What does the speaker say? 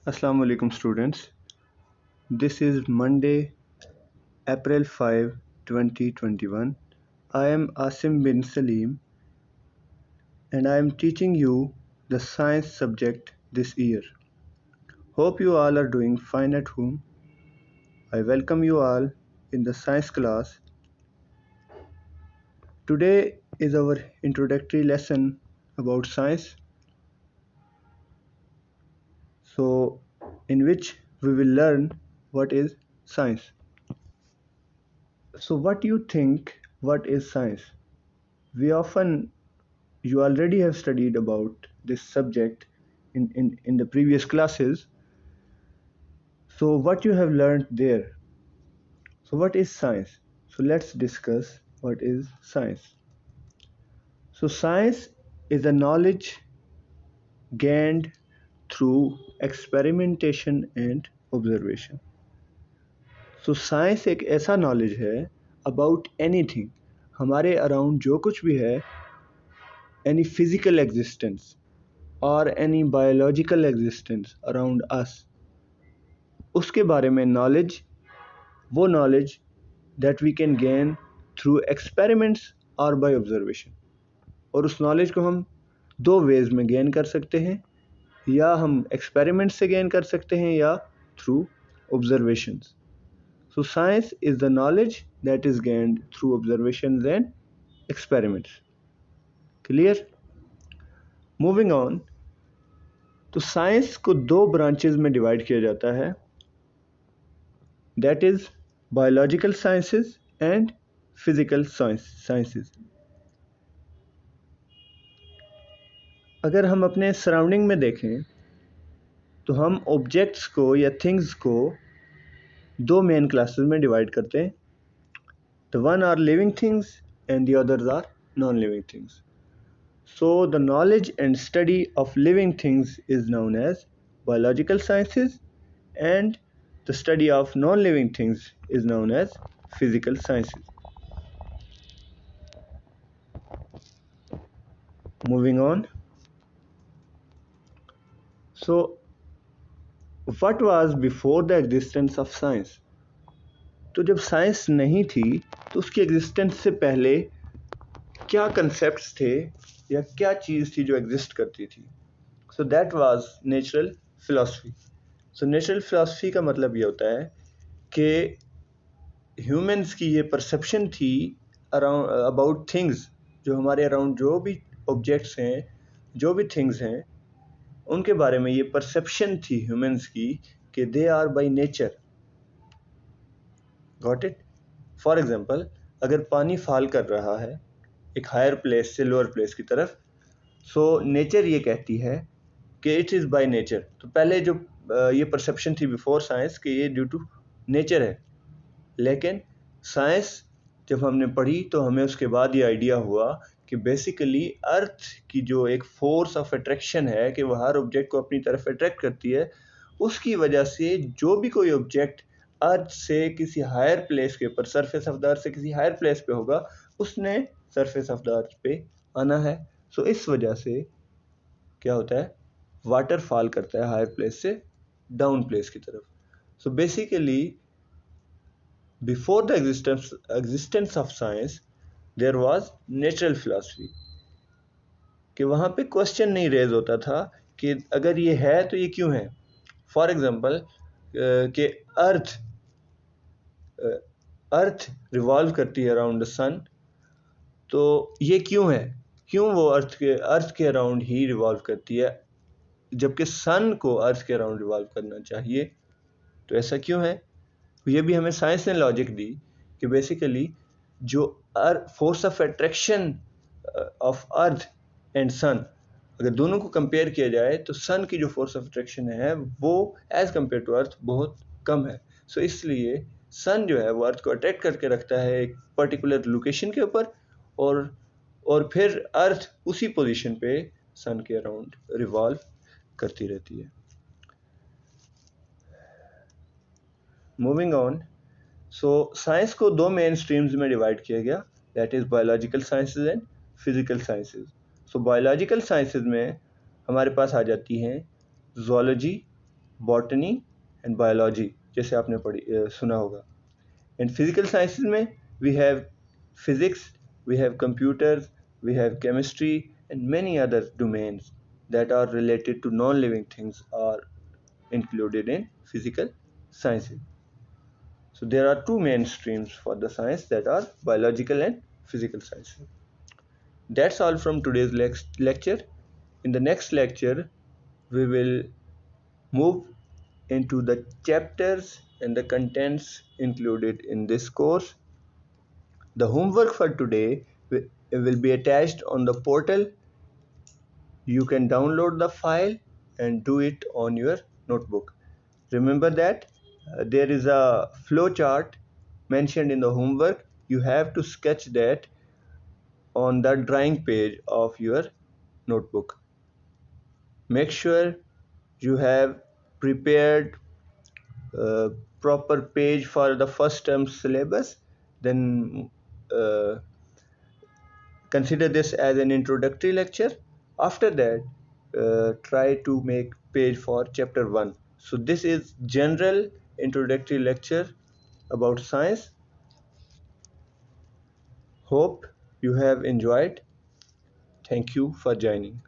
Assalamu alaikum students. This is Monday, April 5, 2021. I am Asim bin Salim and I am teaching you the science subject this year. Hope you all are doing fine at home. I welcome you all in the science class. Today is our introductory lesson about science. So, in which we will learn what is science. So, what do you think what is science? You already have studied about this subject in the previous classes. So what you have learned there? So what is science? So let's discuss what is science. So science is a knowledge gained through experimentation and observation. So science एक ऐसा knowledge है about anything, हमारे around जो कुछ भी है, any physical existence और any biological existence around us, उसके बारे में नॉलेज, वो knowledge that we can gain through experiments और बाय ऑब्जर्वेशन। और उस नॉलेज को हम दो वेज में गेन कर सकते हैं, या हम एक्सपेरिमेंट से गेन कर सकते हैं या through observations. So science is the knowledge that is gained through observations and experiments. Clear? Moving on, तो साइंस को दो ब्रांचेज में डिवाइड किया जाता है, that is biological sciences and physical sciences. अगर हम अपने सराउंडिंग में देखें तो हम ऑब्जेक्ट्स को या थिंग्स को दो मेन क्लासेस में डिवाइड करते हैं। The one are living things and the others are non living things. So the knowledge and study of living things is known as biological sciences and the study of non living things is known as physical sciences. Moving on, so what was before the existence of science? तो जब science नहीं थी तो उसकी existence से पहले क्या concepts थे या क्या चीज़ थी जो एग्जिस्ट करती थी? So that was natural philosophy. So natural philosophy का मतलब ये होता है कि ह्यूमंस की ये परसेप्शन थी अराउंड अबाउट थिंग्स, जो हमारे अराउंड जो भी ऑब्जेक्ट्स हैं, जो भी थिंग्स हैं, उनके बारे में ये परसेप्शन थी ह्यूमंस की कि they are by nature. Got it? For example, अगर पानी फॉल कर रहा है एक हायर प्लेस से लोअर प्लेस की तरफ, सो नेचर ये कहती है कि इट इज़ बाय नेचर। तो पहले जो ये परसेप्शन थी बिफोर साइंस कि ये ड्यू टू नेचर है, लेकिन साइंस जब हमने पढ़ी तो हमें उसके बाद ये आइडिया हुआ कि बेसिकली अर्थ की जो एक फोर्स ऑफ अट्रैक्शन है कि वह हर ऑब्जेक्ट को अपनी तरफ अट्रैक्ट करती है, उसकी वजह से जो भी कोई ऑब्जेक्ट अर्थ से किसी हायर प्लेस के ऊपर, सरफेस ऑफ द अर्थ से किसी हायर प्लेस पे होगा, उसने सरफेस ऑफ द अर्थ पे आना है। सो इस वजह से क्या होता है, वाटर फॉल करता है हायर प्लेस से डाउन प्लेस की तरफ। So basically before the existence of science there was natural philosophy, कि वहाँ पे क्वेश्चन नहीं रेज होता था कि अगर ये है तो ये क्यों है। फॉर एग्जांपल कि अर्थ रिवॉल्व करती है अराउंड द सन, तो ये क्यों है, क्यों वो अर्थ के अराउंड ही रिवॉल्व करती है जबकि सन को अर्थ के अराउंड रिवॉल्व करना चाहिए, तो ऐसा क्यों है? ये भी हमें साइंस ने लॉजिक दी कि बेसिकली जो force of attraction of earth and sun, अगर दोनों को कंपेयर किया जाए तो सन की जो फोर्स ऑफ अट्रैक्शन है वो एज कंपेयर टू अर्थ बहुत कम है। सो इसलिए सन जो है वो अर्थ को अट्रैक्ट करके रखता है एक पर्टिकुलर लोकेशन के ऊपर, और फिर अर्थ उसी पोजीशन पे सन के अराउंड रिवॉल्व करती रहती है। मूविंग ऑन, सो साइंस को दो मेन स्ट्रीम्स में डिवाइड किया गया, that is biological sciences and physical sciences. So biological sciences में हमारे पास आ जाती हैं ज़ूलॉजी, बॉटनी एंड बायोलॉजी, जैसे आपने सुना होगा। एंड फिजिकल साइंसेज में we have physics, we have computers, we have chemistry, and many other domains that are related to non-living things are included in physical sciences. So there are two main streams for the science, that are biological and physical sciences. That's all from today's lecture. In the next lecture, we will move into the chapters and the contents included in this course. The homework for today will be attached on the portal. You can download the file and do it on your notebook. Remember that there is a flow chart mentioned in the homework. You have to sketch that on the drawing page of your notebook. Make sure you have prepared a proper page for the first term syllabus. Then uh, consider this as an introductory lecture. After that, try to make page for chapter 1. So this is general introductory lecture about science. Hope you have enjoyed. Thank you for joining.